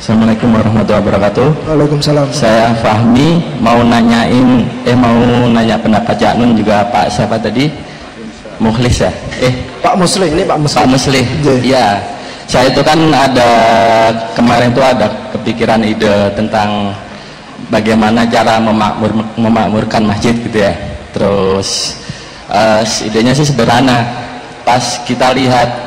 Assalamualaikum warahmatullahi wabarakatuh. Waalaikumsalam. Saya Fahmi, mau nanya pendapat Cak Nun juga Pak siapa tadi? Mukhlis ya? Pak Muslim, ini Pak Muslim. Pak Muslim. Iya. Saya itu kan kemarin itu ada kepikiran ide tentang bagaimana cara memakmurkan masjid gitu ya. Terus idenya sih sederhana. Pas kita lihat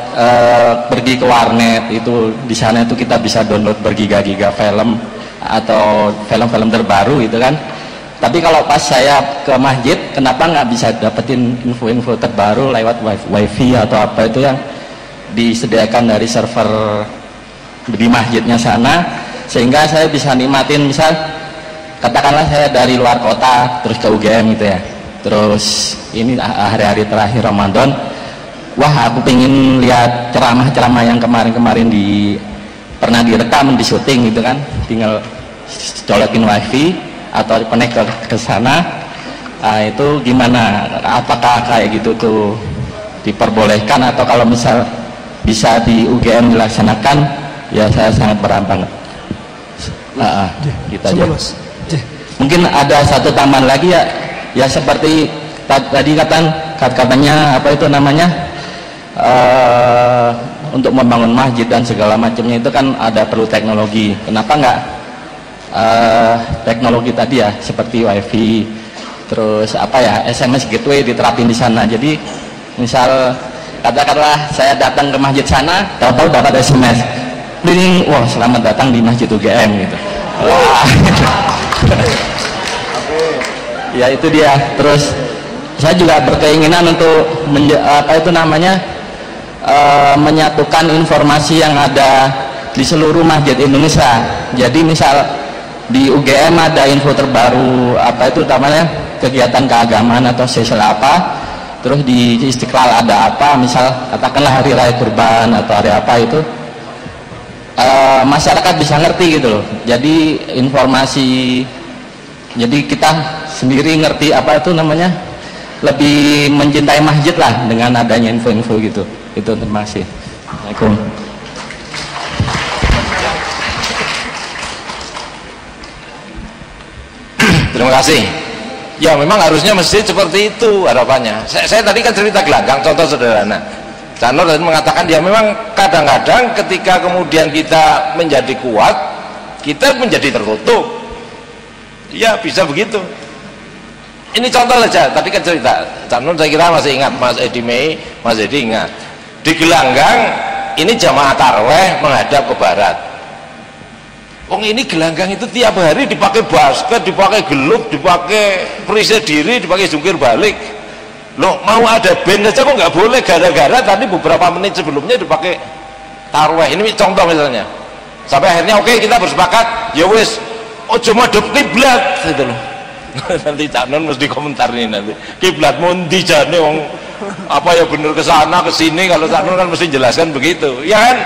pergi ke warnet itu, di sana itu kita bisa download bergiga-giga film atau film-film terbaru gitu kan. Tapi kalau pas saya ke masjid, kenapa nggak bisa dapetin info-info terbaru lewat wifi atau apa itu yang disediakan dari server di masjidnya sana, sehingga saya bisa nikmatin, misal katakanlah saya dari luar kota terus ke UGM gitu ya, terus ini hari-hari terakhir Ramadan, wah aku pengen lihat ceramah-ceramah yang kemarin-kemarin pernah direkam, di syuting gitu kan, tinggal colokin wifi atau connect ke sana. Itu gimana, apakah kayak gitu tuh diperbolehkan, atau kalau misal bisa di UGM dilaksanakan, ya saya sangat berharap banget. Gitu aja. Mungkin ada satu tambahan lagi ya seperti tadi katanya apa itu namanya, untuk membangun masjid dan segala macamnya itu kan ada perlu teknologi. Kenapa nggak teknologi tadi ya, seperti wifi, terus apa ya, SMS gateway diterapin di sana. Jadi misal katakanlah saya datang ke masjid sana, tahu-tahu dapat SMS, "Ding, wah selamat datang di Masjid UGM" gitu. Wah. Ya itu dia. Terus saya juga berkeinginan untuk menyatukan informasi yang ada di seluruh masjid Indonesia. Jadi misal di UGM ada info terbaru apa itu namanya, kegiatan keagamaan atau sosial apa, terus di Istiqlal ada apa, misal katakanlah hari raya kurban atau hari apa itu, masyarakat bisa ngerti gitu loh. Jadi informasi, jadi kita sendiri ngerti apa itu namanya, lebih mencintai masjid lah dengan adanya info-info gitu. Itu, terima kasih. Assalamualaikum. Terima kasih. Ya memang harusnya masjid seperti itu harapannya. Saya tadi kan cerita gelanggang, contoh sederhana. Cak Nur tadi mengatakan ya memang kadang-kadang ketika kemudian kita menjadi kuat, kita menjadi tertutup. Ya bisa begitu. Ini contoh saja, tadi kan cerita Cak Nur, saya kira masih ingat, Mas Edi Mei, Mas Edi ingat. Di Gelanggang ini jamaah tarweh menghadap ke barat. Ini gelanggang itu tiap hari dipakai basket, dipakai gelup, dipakai perisai diri, dipakai jungkir balik. Loh, mau ada band saja kok nggak boleh, gara-gara tadi beberapa menit sebelumnya dipakai tarweh. Ini contoh misalnya. Sampai akhirnya oke, kita bersepakat, ya wis, ojo madhep kiblat gitu loh. Nanti Cak Nun mesti komentar nih nanti. Kiblat mundi jane wong apa ya bener ke sana ke sini, kalau Cak Nun kan mesti jelaskan begitu. Ya kan?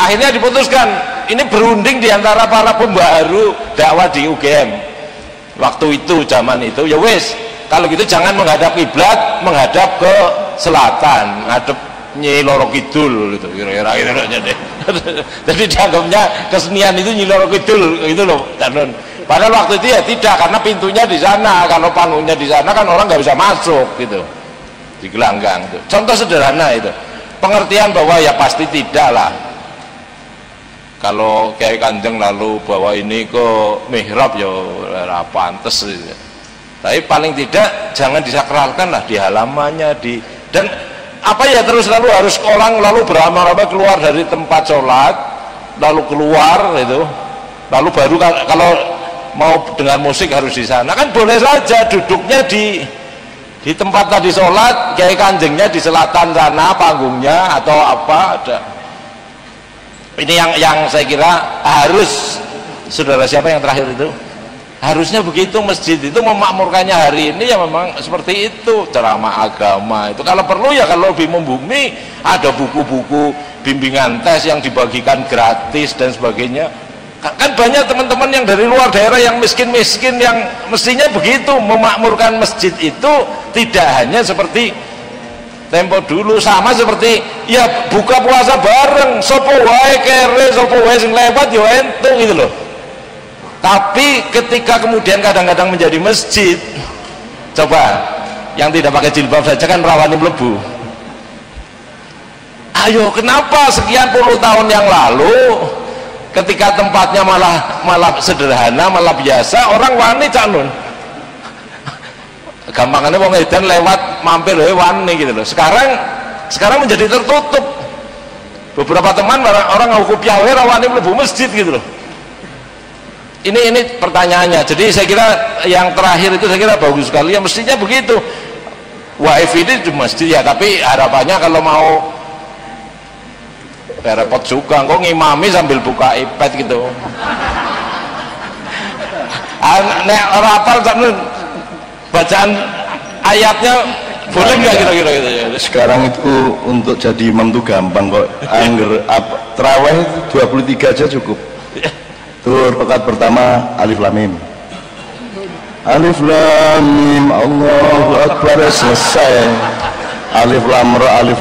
Akhirnya diputuskan ini berunding di antara para pembaharu dakwah di UGM. Waktu itu, zaman itu, ya wis, kalau gitu jangan menghadap kiblat, menghadap ke selatan, menghadap Nyi Loro Kidul gitu, kira-kira gitu. Jadi dianggapnya kesenian itu Nyi Loro Kidul gitu loh, Cak Nun. Padahal waktu itu ya tidak, karena pintunya di sana, kalau panggungnya di sana kan orang nggak bisa masuk gitu, di Gelanggang itu. Contoh sederhana itu, pengertian bahwa ya pasti tidak lah. Kalau Kiai Kanjeng lalu bawa ini ke mihrab ya pantes gitu. Tapi paling tidak jangan disakralkan lah di halamannya, dan apa ya terus lalu harus orang lalu beramah-ramah keluar dari tempat sholat, lalu keluar itu, lalu baru kalau mau dengan musik harus di sana, kan boleh saja duduknya di tempat tadi sholat, Kiai Kanjengnya di selatan sana panggungnya atau apa ada. Ini yang saya kira harus, saudara siapa yang terakhir itu, harusnya begitu. Masjid itu memakmurkannya hari ini ya memang seperti itu, ceramah agama itu kalau perlu ya, kalau lebih membumi ada buku-buku bimbingan tes yang dibagikan gratis dan sebagainya. Kan banyak teman-teman yang dari luar daerah yang miskin-miskin yang mestinya begitu. Memakmurkan masjid itu tidak hanya seperti tempo dulu. Sama seperti ya buka puasa bareng, sopo wae kere, sopo wae sing lewat yo entuk gitu loh. Tapi ketika kemudian kadang-kadang menjadi masjid, coba yang tidak pakai jilbab saja kan rawani mlebu. Ayo, kenapa sekian puluh tahun yang lalu ketika tempatnya malah sederhana, malah biasa, orang wani cak nun. Gampangannya wong edan lewat mampir wani gitu loh. Sekarang menjadi tertutup. Beberapa teman orang ngaku piawe rawani mlebu masjid gitu loh. Ini pertanyaannya. Jadi saya kira yang terakhir itu saya kira bagus sekali. Ya mestinya begitu. Waif ini di masjid ya, tapi harapannya kalau mau repot juga, kok ngimami sambil buka iPad gitu. Nek rapal bacaan ayatnya boleh nggak kira-kira gitu ya? Sekarang itu untuk jadi imam tuh gampang kok. Angger terawih 23 aja cukup. Tuh rakaat pertama alif lam mim. Alif lam mim Allahu akbar selesai. Alif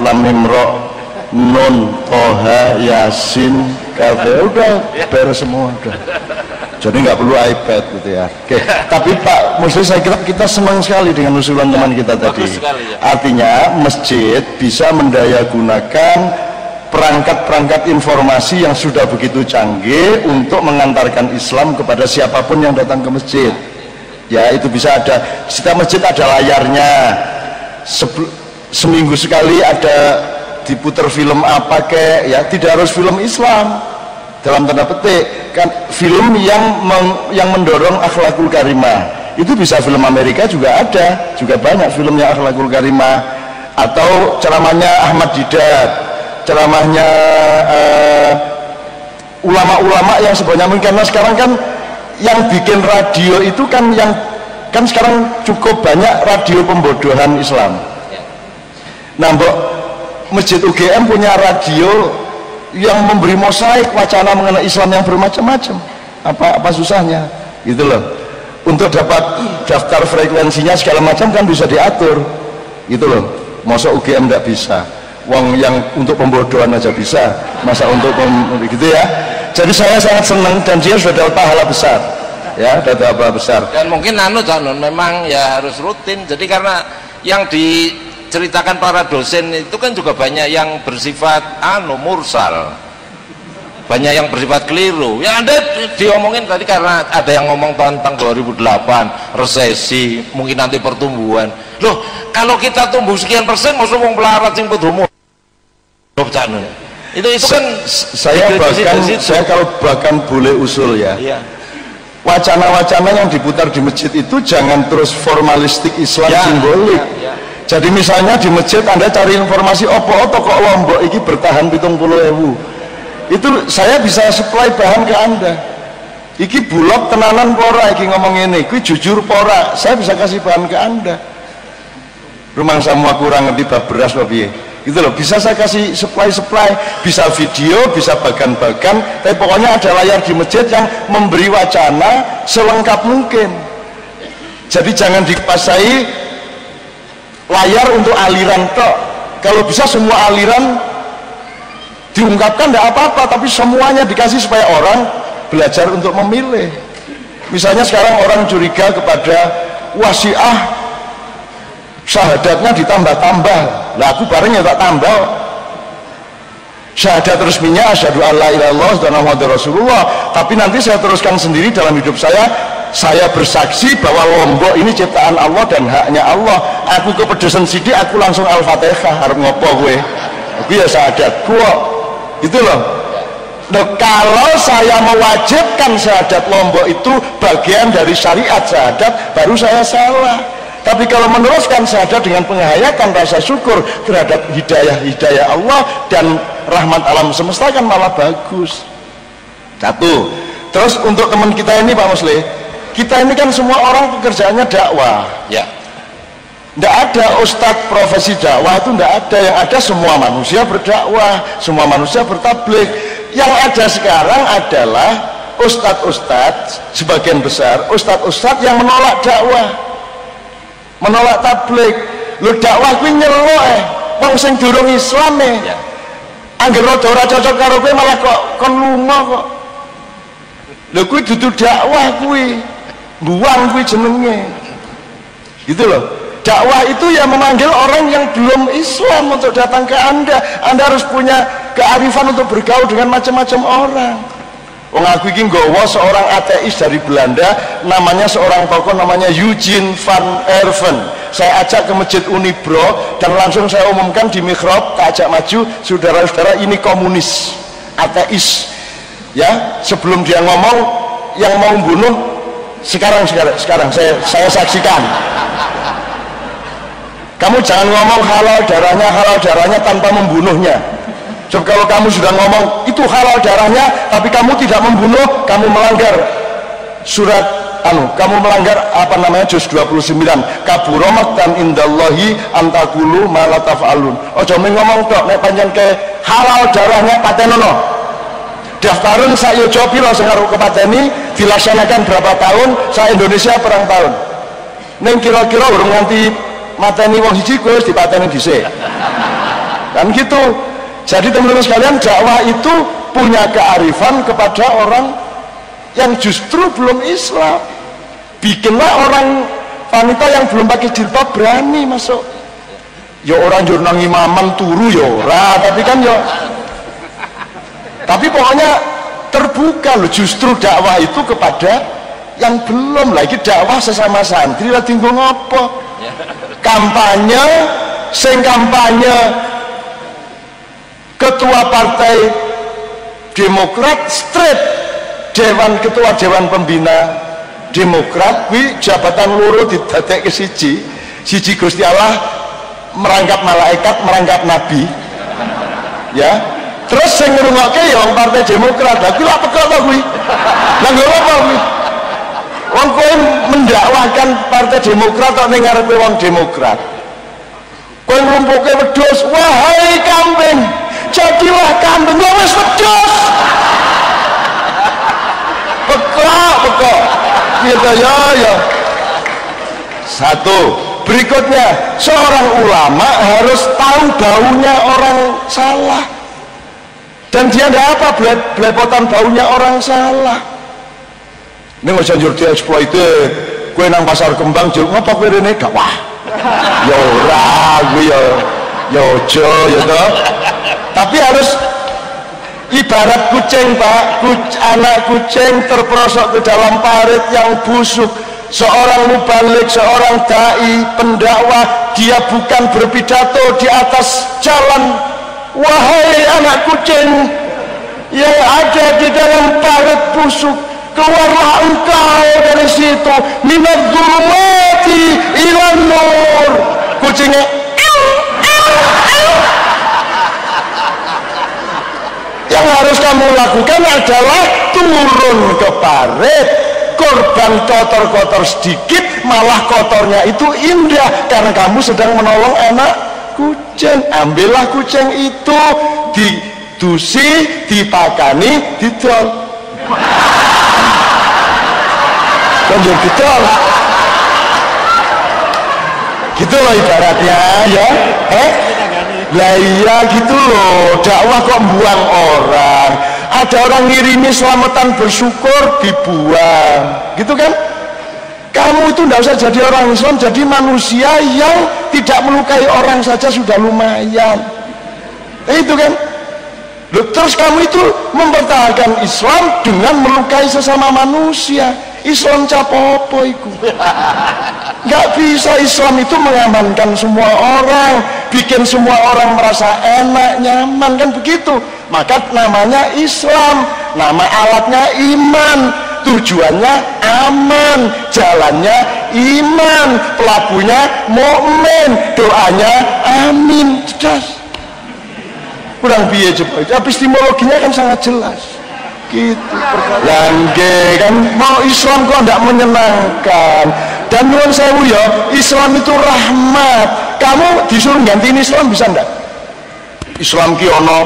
lam mim ra nun toha yasin kafe udah beres semua udah. Jadi nggak perlu iPad gitu ya. Oke. Tapi Pak Musli, saya kira kita senang sekali dengan usulan teman kita tadi. Artinya masjid bisa mendayagunakan perangkat-perangkat informasi yang sudah begitu canggih untuk mengantarkan Islam kepada siapapun yang datang ke masjid. Ya itu bisa ada. Setiap masjid ada layarnya. Seminggu sekali ada diputar film apa kek, ya tidak harus film Islam dalam tanda petik kan, film yang mendorong akhlakul karimah itu bisa film Amerika juga ada, juga banyak filmnya akhlakul karimah, atau ceramahnya Ahmad Didat, ceramahnya ulama-ulama yang sebanyak mungkin. Karena sekarang kan yang bikin radio itu kan kan sekarang cukup banyak radio pembodohan Islam. Nah Masjid UGM punya radio yang memberi mosaik wacana mengenai Islam yang bermacam-macam. Apa susahnya gitu loh. Untuk dapat daftar frekuensinya segala macam kan bisa diatur gitu loh. Masa UGM tidak bisa, wong yang untuk pembodohan aja bisa, masa untuk gitu ya. Jadi saya sangat senang dan dia sudah dapat pahala besar ya, dapat pahala besar. Dan mungkin memang ya harus rutin. Jadi karena yang diceritakan para dosen itu kan juga banyak yang bersifat mursal, banyak yang bersifat keliru. Ya Anda diomongin tadi karena ada yang ngomong tentang 2008 resesi, mungkin nanti pertumbuhan. Loh, kalau kita tumbuh sekian persen maksud wong pelarat sing pedomo. Itu kan saya kalau bahkan boleh usul ya. Iya. Wacana-wacana yang diputar di masjid itu jangan terus formalistik Islam ya, simbolik. Ya. Jadi misalnya di masjid Anda cari informasi opo toko Lombok ini bertahan 70.000. Itu saya bisa supply bahan ke Anda. Iki bulog tenanan pora iki ngomong ini, iki jujur pora. Saya bisa kasih bahan ke Anda. Rumah semua kurang ngerti bab beras apa piye. Gitu loh, bisa saya kasih supply, bisa video, bisa bagan-bagan, tapi pokoknya ada layar di masjid yang memberi wacana selengkap mungkin. Jadi jangan dipasai layar untuk aliran tok. Kalau bisa semua aliran diungkapkan tidak apa-apa, tapi semuanya dikasih supaya orang belajar untuk memilih. Misalnya sekarang orang curiga kepada wasiah syahadatnya ditambah-tambah, lah aku bareng ya tak tambah syahadat resminya asyhadu alla ilaha illallah wa muhammadar rasulullah, tapi nanti saya teruskan sendiri dalam hidup saya bersaksi bahwa Lombok ini ciptaan Allah dan haknya Allah. Aku kepedesan sidik, aku langsung Al-Fatihah, harap ngopo gue aku ya syahadat gua gitu loh. Nah, kalau saya mewajibkan syahadat Lombok itu bagian dari syariat syahadat, baru saya salah. Tapi kalau meneruskan syahadat dengan penghayatan rasa syukur terhadap hidayah Allah dan rahmat alam semesta kan malah bagus. Satu. Terus untuk teman kita ini Pak Musli, kita ini kan semua orang pekerjaannya dakwah ya. Tidak ada ustadz profesi dakwah, itu tidak ada. Yang ada semua manusia berdakwah, semua manusia bertablik. Yang ada sekarang adalah ustadz-ustadz, sebagian besar ustadz-ustadz yang menolak dakwah, menolak tablik. Lu dakwah kuwi nyelok wong sing durung Islam Ya. angger rada ora cocok karo kowe malah kok kon lunga kok. Lho kuwi dudu dakwah kuwi. Buang kuwi jenenge. Gitu loh. Dakwah itu ya memanggil orang yang belum Islam untuk datang ke Anda. Anda harus punya kearifan untuk bergaul dengan macam-macam orang. Wong aku iki nggawa seorang ateis dari Belanda, namanya seorang tokoh namanya Eugene van Erven. Saya ajak ke Masjid Unibro dan langsung saya umumkan di mihrab, tak ajak maju, saudara-saudara ini komunis, ateis. Ya, sebelum dia ngomong yang mau bunuh sekarang saya saksikan. Kamu jangan ngomong halal darahnya tanpa membunuhnya. Sebab kalau kamu sudah ngomong itu halal darahnya tapi kamu tidak membunuh, kamu melanggar surat kamu melanggar apa namanya juz 29. Kabura maqtan indallahi antakulu ma la taf'alun. Aja ngomong tok nek pancen ke halal darahnya patenono. Daftarun sak yojo pira sing arep kepateni dilaksanakan berapa tahun, sak Indonesia perang tahun. Ning kira-kira urung nganti mateni wong siji kowe wis dipateni dhisik. Kan gitu. Jadi teman-teman sekalian, dakwah itu punya kearifan kepada orang yang justru belum Islam. Bikinlah orang wanita yang belum pakai jilbab berani masuk. Ya orang jurnang imaman turu ya ora, tapi kan ya. Tapi pokoknya terbuka loh, justru dakwah itu kepada yang belum. Lagi dakwah sesama santri lah tinggal ngopo. Kampanye, sing kampanye ketua partai Demokrat straight ketua dewan pembina Demokrat kuwi jabatan loro didadekke siji Gusti Allah merangkap malaikat merangkap nabi ya terus sing ngrungokke ya wong partai Demokrat lha kuwi lak pekok to kuwi lha nggo apa kuwi wong kowe mendakwahkan partai Demokrat kok ning ngarepe wong Demokrat kowe nglumpuke wedhus wahai kambing jadilah kambing lo wis wedhus pekok gitu ya satu. Berikutnya seorang ulama harus tahu baunya orang salah dan dia tidak apa belepotan baunya orang salah. Ini nggak usah di exploited kue nang pasar kembang jauh ngapa kue ini dakwah ya ora gue ya ojo ya toh. Tapi harus ibarat kucing pak, anak kucing terperosok ke dalam parit yang busuk. Seorang mubalik, seorang dai, pendakwah, dia bukan berpidato di atas jalan. Wahai anak kucing yang ada di dalam parit busuk, keluarlah engkau dari situ. Minad dzulumati ilan nur. Kucingnya yang harus kamu lakukan adalah turun ke parit, korban kotor-kotor sedikit malah kotornya itu indah karena kamu sedang menolong anak kucing. Ambillah kucing itu didusi, dipakani, didol lanjut didol gitu loh ibaratnya ya lah iya gitu loh. Dakwah kok buang orang, ada orang ngirimi selamatan bersyukur dibuang gitu kan. Kamu itu tidak usah jadi orang Islam, jadi manusia yang tidak melukai orang saja sudah lumayan itu kan. Loh, terus kamu itu mempertahankan Islam dengan melukai sesama manusia. Islam capopo iku nggak bisa. Islam itu mengamankan semua orang, bikin semua orang merasa enak, nyaman kan begitu. Maka namanya Islam, nama alatnya iman, tujuannya aman, jalannya iman, pelakunya mukmin, doanya amin. Jelas kurang biaya coba, epistemologinya kan sangat jelas gitu. Langge kan mau Islam kok tidak menyenangkan. Dan nuwun sewu ya, Islam itu rahmat. Kamu disuruh gantiin Islam bisa enggak? Islam ki ono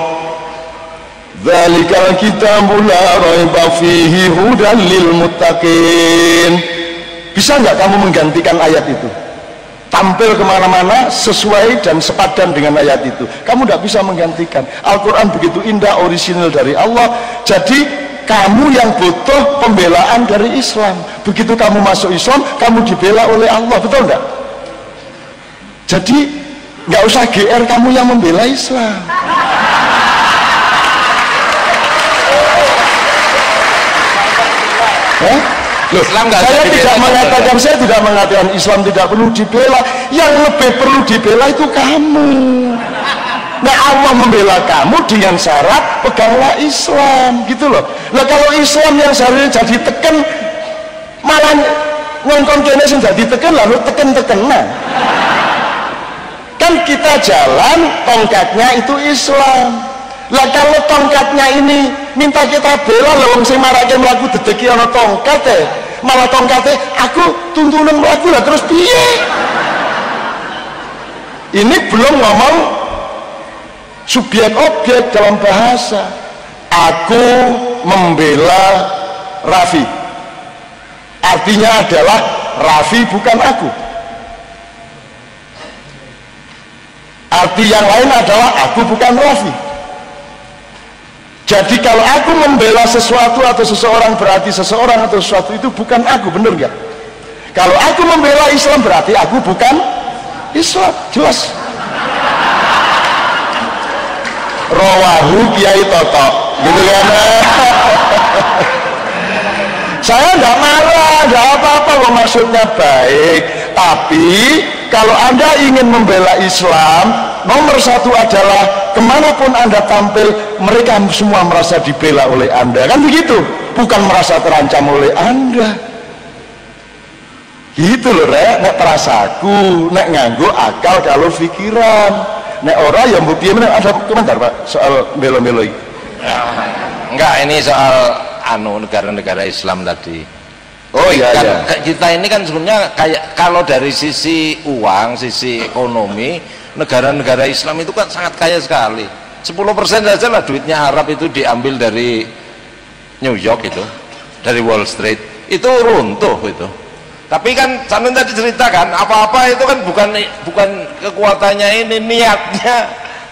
dzalikal kitabul la raiba fihi hudan lil muttaqin. Bisa enggak kamu menggantikan ayat itu? tampil kemana-mana sesuai dan sepadan dengan ayat itu. Kamu tidak bisa menggantikan. Al-Quran begitu indah, orisinal dari Allah. Jadi kamu yang butuh pembelaan dari Islam. Begitu kamu masuk Islam, kamu dibela oleh Allah, betul enggak? Jadi nggak usah GR kamu yang membela Islam. Loh, saya tidak mengatakan Islam tidak perlu dibela. Yang lebih perlu dibela itu kamu. Nah, Allah membela kamu dengan syarat peganglah Islam, gitu loh. Nah, kalau Islam yang seharusnya jadi teken, malah ngongkon kene sing jadi teken, lalu teken-teken. Nah, kan kita jalan tongkatnya itu Islam. Lah kalau tongkatnya ini minta kita bela, lawang sing marake mlaku dedeki ana tongkat malah tongkatnya aku tuntunan mlaku lah terus piye? Ini belum ngomong subjek objek dalam bahasa. Aku membela Raffi, artinya adalah Raffi bukan aku. Arti yang lain adalah aku bukan Raffi. Jadi kalau aku membela sesuatu atau seseorang, berarti seseorang atau sesuatu itu bukan aku, bener nggak? Kalau aku membela Islam berarti aku bukan Islam, jelas. Rawahu Kiai Toto, gitu kan? Saya nggak marah, nggak apa-apa, maksudnya baik. Tapi kalau Anda ingin membela Islam, nomor satu adalah kemanapun Anda tampil, mereka semua merasa dibela oleh Anda, kan begitu? Bukan merasa terancam oleh Anda. Gitu loh, Rek. Nek perasaku, nek nganggo akal kalau pikiran. Nek ora ya mbok piye meneh. Ada komentar, Pak, soal belo-belo iki? Enggak, ini soal negara-negara Islam tadi. Oh iya, kan, iya. Kita ini kan sebenarnya kayak kalau dari sisi uang, sisi ekonomi, negara-negara Islam itu kan sangat kaya sekali. 10% saja lah duitnya Arab itu diambil dari New York itu, dari Wall Street, itu runtuh itu. Tapi kan Samin tadi ceritakan apa-apa itu kan bukan kekuatannya, ini niatnya.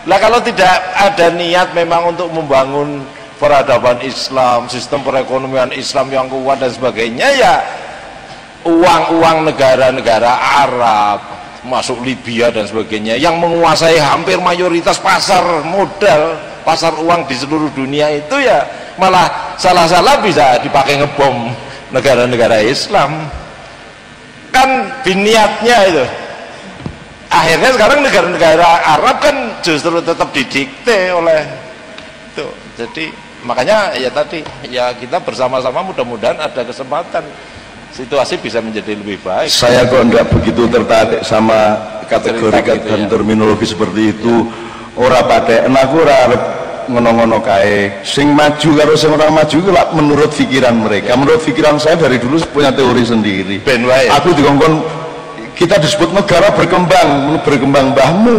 Lah kalau tidak ada niat memang untuk membangun peradaban Islam, sistem perekonomian Islam yang kuat dan sebagainya, ya uang-uang negara-negara Arab masuk Libya dan sebagainya yang menguasai hampir mayoritas pasar modal, pasar uang di seluruh dunia itu, ya malah salah-salah bisa dipakai ngebom negara-negara Islam. Kan biniatnya itu. Akhirnya sekarang negara-negara Arab kan justru tetap didikte oleh itu. Jadi makanya ya tadi, ya kita bersama-sama mudah-mudahan ada kesempatan situasi bisa menjadi lebih baik. Saya kok enggak begitu tertarik sama kategori dan terminologi seperti itu. Ora paten aku ora arep ngono-ngono kae. Sing maju karo sing ora maju itu lah menurut pikiran mereka. Menurut pikiran saya dari dulu punya teori sendiri. Ben wae. Aku dikongkon kita disebut negara berkembang mbahmu.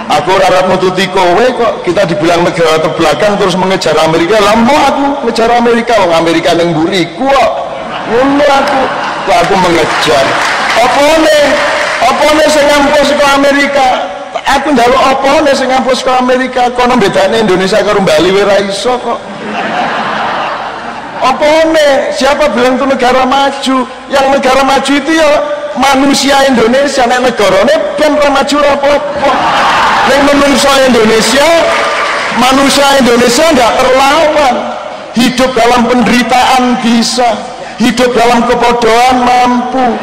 Aku rarap nututi kowe kok kita dibilang negara terbelakang terus mengejar Amerika. Lah mau aku ngejar Amerika, wong Amerika yang buriku kok. Ngono aku mengejar. Opone sing ngampus ke Amerika. Aku njaluk opone sing ngampus ke Amerika. Kono bedane Indonesia karo Bali ora iso kok. Opone, siapa bilang itu negara maju? Yang negara maju itu ya manusia Indonesia, nek negarane ben ora maju ora apa-apa. Nek manusia Indonesia enggak terlawan. Hidup dalam penderitaan bisa, hidup dalam kebodohan mampu.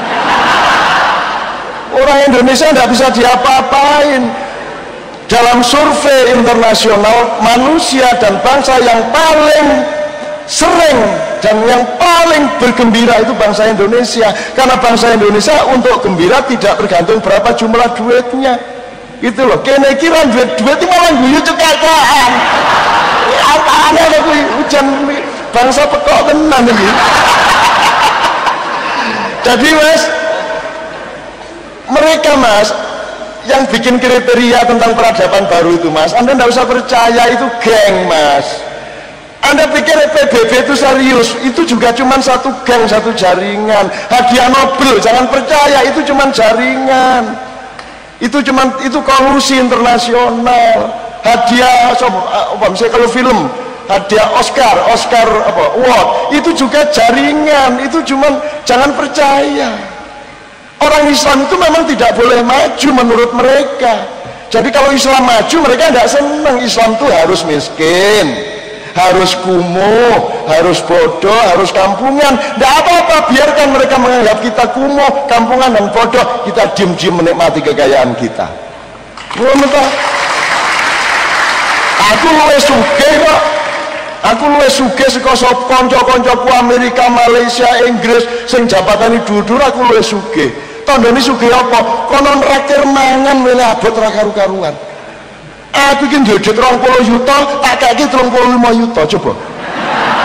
Orang Indonesia enggak bisa diapa-apain. Dalam survei internasional, manusia dan bangsa yang paling sering dan yang paling bergembira itu bangsa Indonesia, karena bangsa Indonesia untuk gembira tidak tergantung berapa jumlah duitnya, gitu loh. Kene kira duit itu malah guyu cekakaan. Apaan ada hujan bangsa pekok tenan ini. Jadi Mas, mereka Mas yang bikin kriteria tentang peradaban baru itu Mas, Anda tidak usah percaya itu geng Mas. Anda pikir PBB itu serius? Itu juga cuma satu geng, satu jaringan. Hadiah Nobel, jangan percaya, itu cuma jaringan. Itu kolusi internasional. Hadiah misalnya kalau film, hadiah Oscar award, itu juga jaringan. Itu cuma, jangan percaya. Orang Islam itu memang tidak boleh maju menurut mereka. Jadi kalau Islam maju, mereka tidak senang. Islam itu harus miskin, harus kumuh, harus bodoh, harus kampungan. Tidak apa-apa, biarkan mereka menganggap kita kumuh, kampungan dan bodoh. Kita diem-diem menikmati kekayaan kita. Aku luwih sugih kok. Aku luwih sugih saka kanca-kancaku Amerika, Malaysia, Inggris sing jabatane dhuwur, aku luwih sugih. Tandane sugih apa? Konon rakir mangan wele abot ra karu-karuan. Aku iki njojet 20 juta, tak kaki 35 juta, coba.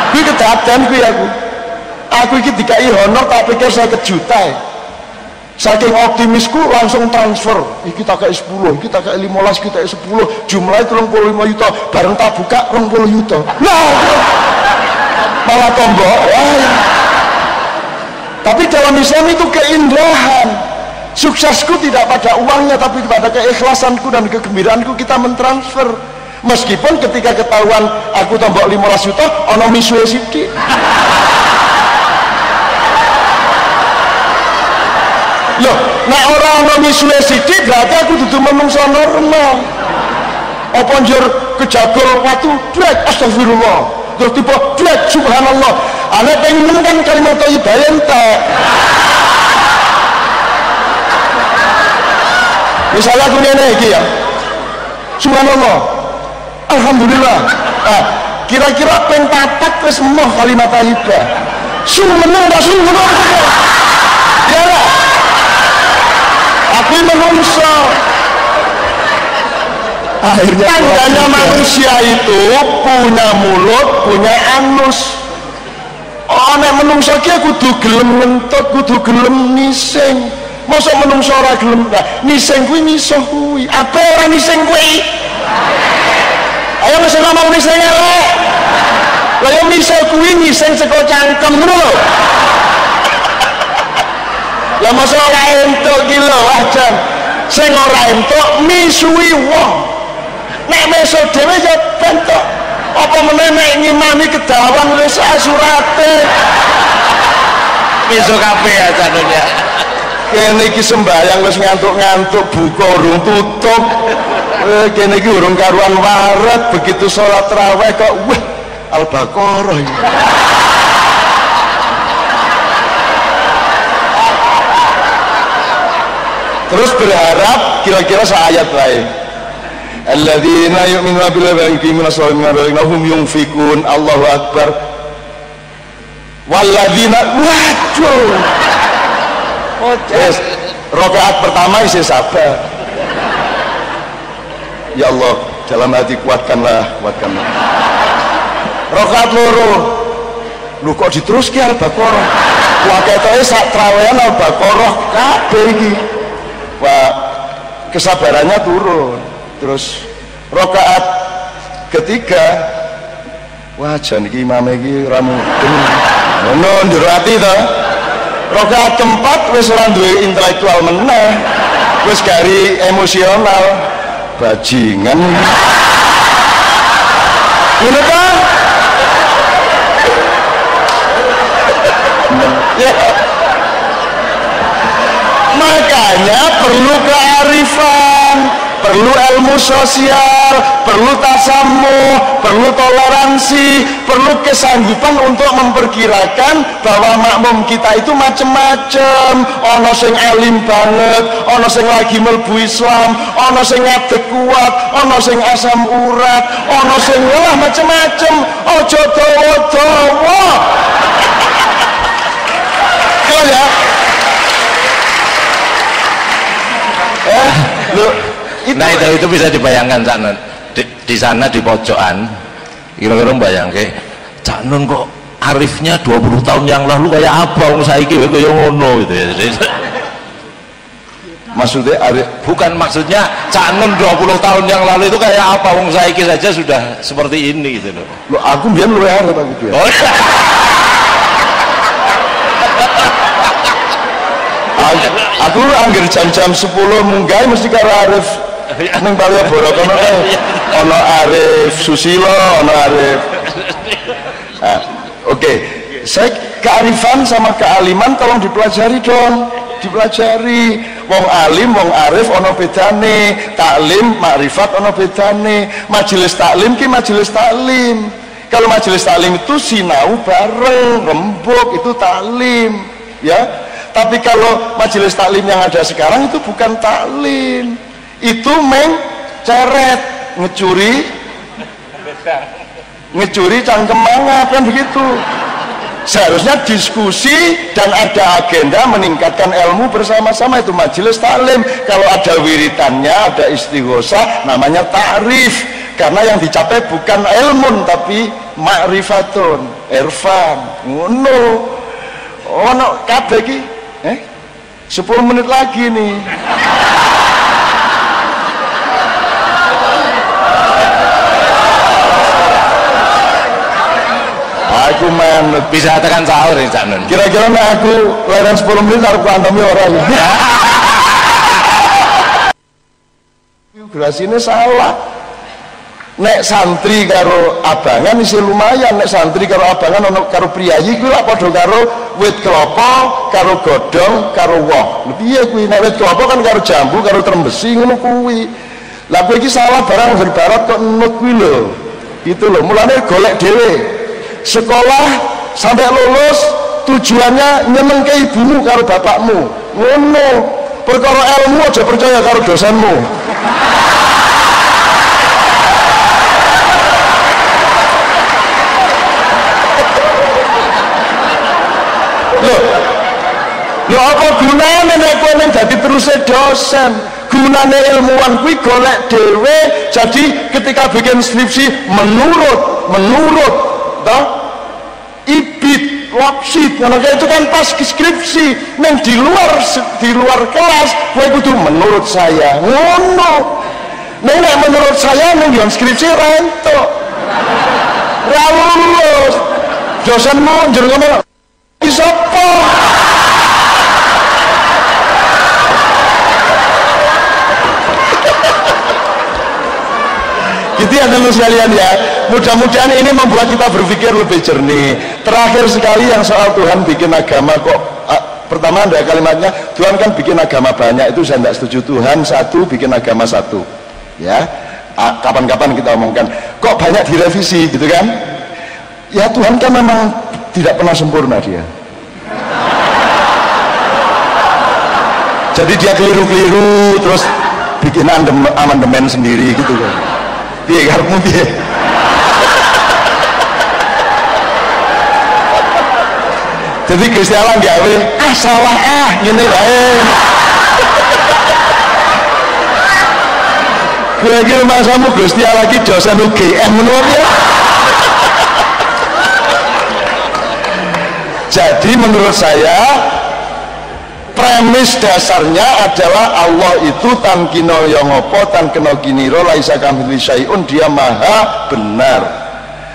Kuwi kedaden kuwi aku. Aku iki dikai honor tak pikir 50 juta. Saking optimisku langsung transfer. Iki tak kei 10, iki tak kei 15, iki tak kei 10, jumlahnya 35 juta. Bareng tak buka 20 juta. Nah, malah tombok. Tapi dalam Islam itu keindahan. Suksesku tidak pada uangnya, tapi pada keikhlasanku dan kegembiraanku kita mentransfer. Meskipun ketika ketahuan aku tombok 15 juta, ono misue sithik. Loh, nek ora ono misue sithik berarti aku dudu menungso normal. Apa njur kejagol watu, blek astagfirullah. Terus tiba blek subhanallah. Ana pengen kan kalimat thayyibah entek. Misalnya aku ngene iki ya. Subhanallah. Alhamdulillah. Nah, kira-kira ping 4 wis emoh kalimat thayyibah. Sumeneng ta sumeneng. Ya lah. Aku menungso. Akhirnya tandanya manusia itu punya mulut, punya anus. Oh, nek menungso ki kudu gelem ngentut, kudu gelem nising. Mosok menungso ora gelem, nising kuwi misuh kuwi. Apa ora nising kuwi? Ayo mesti ngomong nising elek. Lah yo misuh kuwi nising saka cangkem ngono lho. Lah mosok ora entuk ki lho, wajan. Sing ora entuk misuhi wong. Nek misuh dhewe yo bentuk. Apa meneh nek ngimami kedawan wis surate. Besok kabeh ya cadonya. Kene iki sembahyang wis ngantuk-ngantuk, buka urung tutup. Kene iki urung karuan waret, begitu salat tarawih kok wah Al-Baqarah. Terus berharap kira-kira seayat lain. Alladzina yu'minuna billahi wa yuqimuna sholata wa hum yunfikun. Allahu akbar. Walladzina waduh. Yes, rakaat pertama isi sabar. Ya Allah, dalam hati kuatkanlah. Rakaat loro. Lu kok diteruski Al-Baqarah? Wah ketoke sak trawean Al-Baqarah kabeh iki. Wah, kesabarannya turun. Terus rakaat ketiga, wah jan iki imame iki ora mudeng. Ngono njero ati to. Rakaat keempat wis ora duwe intelektual meneh. Wis gari emosional. Bajingan. Ngono kan? Ya. Makanya perlu kearifan, perlu ilmu sosial, perlu tasamuh, perlu toleransi, perlu kesanggupan untuk memperkirakan bahwa makmum kita itu macam-macam. Ono sing alim banget, ono sing lagi mlebu Islam, ono sing ngadeg kuat, ono sing asam urat, ono sing lah macam-macam. Ojo dawa-dawa. Ya. Nah itu bisa dibayangkan Cak Nun di sana di pojokan kira-kira bayangke Cak Nun kok arifnya 20 tahun yang lalu kayak apa wong saiki kaya ngono gitu ya. Maksudnya bukan maksudnya Cak Nun 20 tahun yang lalu itu kayak apa, wong saiki saja sudah seperti ini gitu loh. Loh, aku biar luwe arep aku biar. Oh, aku angger jam-jam 10 munggah mesti karo Arif ning Malioboro kono kae. Ono Arif Susilo, ono Arif. Nah, oke. Saya kearifan sama kealiman tolong dipelajari dong. Dipelajari. Wong alim, wong arif ono bedane. Taklim, makrifat ono bedane. Majelis taklim ki majelis taklim. Kalau majelis taklim itu sinau bareng, rembuk, itu taklim, ya. Tapi kalau majelis taklim yang ada sekarang itu bukan taklim. Itu ceret, ngecuri cangkem mangat, kan begitu. Seharusnya diskusi dan ada agenda meningkatkan ilmu bersama-sama, itu majelis taklim. Kalau ada wiritannya, ada istighosah, namanya ta'rif, karena yang dicapai bukan ilmun tapi ma'rifatun, irfan, ngono. Ono kabeh iki 10 menit lagi nih. Aku manut bisa tekan sahur ya Cak Nun. Kira-kira aku leren 10 menit harus kuantami orang. Gerasi ini salah. Nek santri karo abangan isi lumayan, nek santri karo abangan ono karo priyayi kuwi lak padha karo wit kelapa, karo godhong, karo woh. Lha piye kuwi? Nek wit kelapa kan karo jambu, karo trembesi ngono kuwi. Lah kowe iki salah barang berbarat kok nut kuwi lho. Itu lho, mulane golek dhewe. Sekolah sampai lulus tujuannya nyenengke ibumu karo bapakmu. Ngono. Perkara ilmu aja percaya karo dosenmu. Lho apa gunane nek kowe ning dadi terus dosen? Gunane ilmuwan kuwi golek dhewe. Jadi ketika bikin skripsi menurut toh ibit wapsit ngono itu kan pas skripsi ning di luar kelas kowe kudu menurut saya ngono. Nek menurut saya ning skripsi ra entuk. Ra lulus. Dosenmu njero ngono. Sapa? Gitu ya teman sekalian ya. Mudah-mudahan ini membuat kita berpikir lebih jernih. Terakhir sekali yang soal Tuhan bikin agama kok. Pertama ada kalimatnya Tuhan kan bikin agama banyak, itu saya tidak setuju. Tuhan satu bikin agama satu. Ya. Kapan-kapan kita omongkan. Kok banyak direvisi gitu kan? Ya Tuhan kan memang tidak pernah sempurna dia. Jadi dia keliru-keliru terus bikin amandemen sendiri gitu kan. Piye karepmu piye? Jadi Gusti Allah gawe salah ngene wae. Kira-kira masamu Gusti Allah ki dosen UGM ngono ya. Jadi menurut saya premis dasarnya adalah Allah itu tan kino yang apa tan kena kiniro laisa kamitsli syai'un, dia maha benar.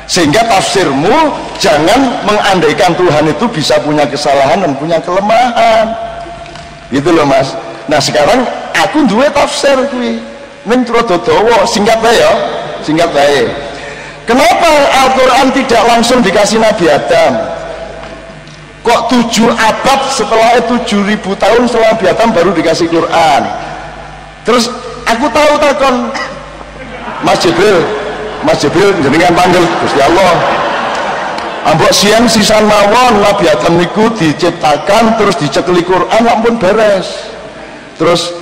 Sehingga tafsirmu jangan mengandaikan Tuhan itu bisa punya kesalahan dan punya kelemahan. Gitu loh Mas. Nah sekarang aku duwe tafsir kuwi ning rada dawa, singkat wae ya. Singkat wae. Kenapa Al-Qur'an tidak langsung dikasih Nabi Adam? Kok 7 abad setelah 7.000 tahun setelah Nabi Adam baru dikasih Quran? Terus aku tahu takon Mas Jibril jenengan panggil Gusti Allah. Ambok siang sisan mawon Nabi Adam niku diciptakan terus dicekeli Quran ampun beres. Terus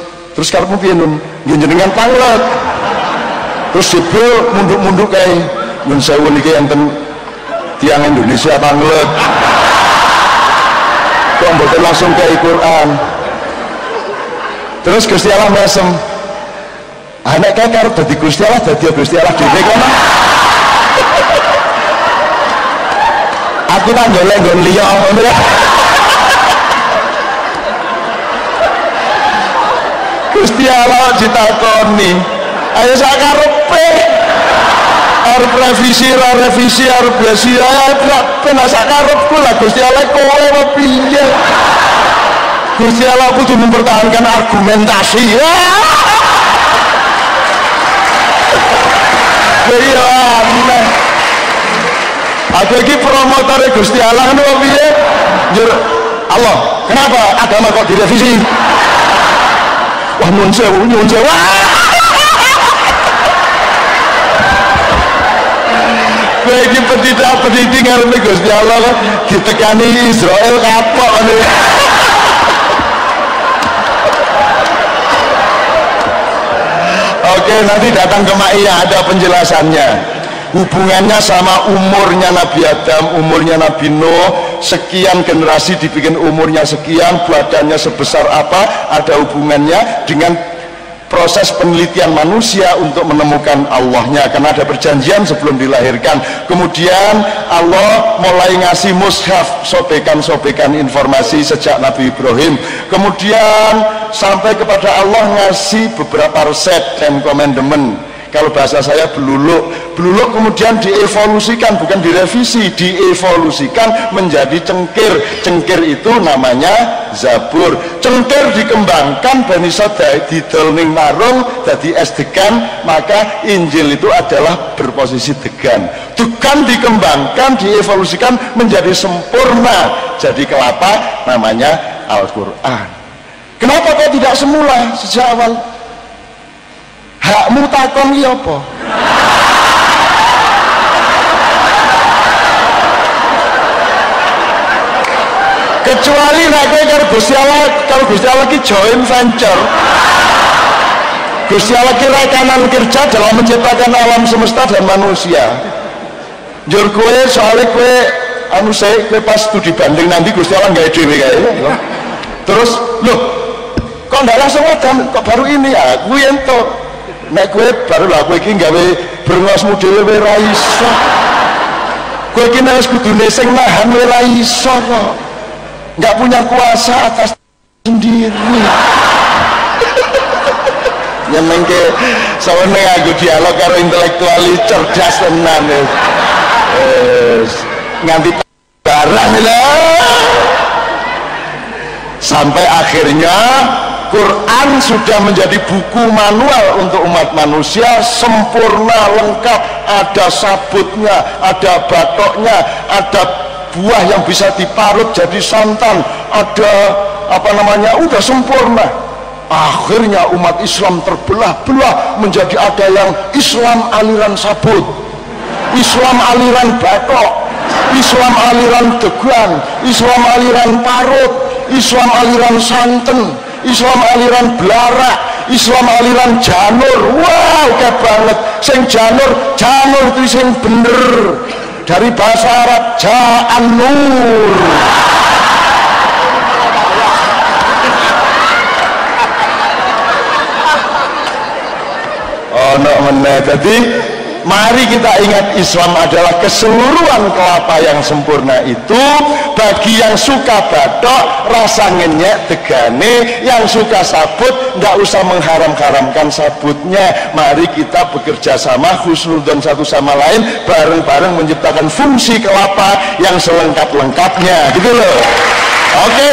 karepmu piye nun? Nggih jenengan panglet. Terus Jibril munduk-munduk kae mun sewu niki enten tiyang Indonesia panglet. Kok mboten langsung ke Quran. Terus Gusti Allah mesem. Nek kae karep dadi Gusti Allah dadi Gusti Allah dhewe kono. Aku tak golek nggon liya ngono ya. Gusti Allah ditakoni ayo sak karepe arep revisi arep besi ben sak karepku lah Gusti Allah kowe apa piye Gusti Allah kudu mempertahankan argumentasi iya aneh ada lagi promotor Gusti Allah itu piye Allah kenapa agama kok direvisi wah nyun sewu bagi pendidik ngarep Gusti Allah kan ditekani Israel kapok nih oke nanti datang ke Ma'iyah ada penjelasannya hubungannya sama umurnya Nabi Adam umurnya Nabi Nuh sekian generasi dibikin umurnya sekian badannya sebesar apa ada hubungannya dengan proses penelitian manusia untuk menemukan Allahnya karena ada perjanjian sebelum dilahirkan kemudian Allah mulai ngasih mushaf sobekan informasi sejak Nabi Ibrahim kemudian sampai kepada Allah ngasih beberapa resep dan komandemen kalau bahasa saya beluluk kemudian dievolusikan bukan direvisi dievolusikan menjadi cengkir itu namanya Zabur cengkir dikembangkan Bani Israil didol ning marung dadi es degan maka Injil itu adalah berposisi degan dikembangkan dievolusikan menjadi sempurna jadi kelapa namanya Al-Quran kenapa kok tidak semula sejak awal hakmu takon iki apa kecuali nek kowe karo Gusti Allah ki join venture Gusti Allah ki rekanan kerja dalam menciptakan alam semesta dan manusia njur kowe soalnya kowe kowe pas studi banding nanti Gusti Allah gawe dhewe kae terus loh kok ndak langsung adam kok baru ini ya kuwi ento nek kowe baru lah kowe iki gawe brengosmu dhewe kowe ra iso kowe iki nek kudune sing nahan kowe ra iso kok nggak punya kuasa atas sendiri yang mengke sawane aku dialog karo intelektual cerdas tenan nganti barang lah sampai akhirnya Quran sudah menjadi buku manual untuk umat manusia sempurna lengkap ada sabutnya ada batoknya ada buah yang bisa diparut jadi santan ada udah sempurna akhirnya umat Islam terbelah-belah menjadi ada yang Islam aliran sabut Islam aliran batok Islam aliran degan Islam aliran parut Islam aliran santen Islam aliran belarak Islam aliran janur wow kayak banget sing janur itu sing bener dari bahasa Arab ja'an nur no meneh jadi mari kita ingat Islam adalah keseluruhan kelapa yang sempurna itu bagi yang suka batok rasa ngenyek degane yang suka sabut nggak usah mengharam-haramkan sabutnya mari kita bekerja sama husnudzon satu sama lain bareng-bareng menciptakan fungsi kelapa yang selengkap-lengkapnya gitu loh oke.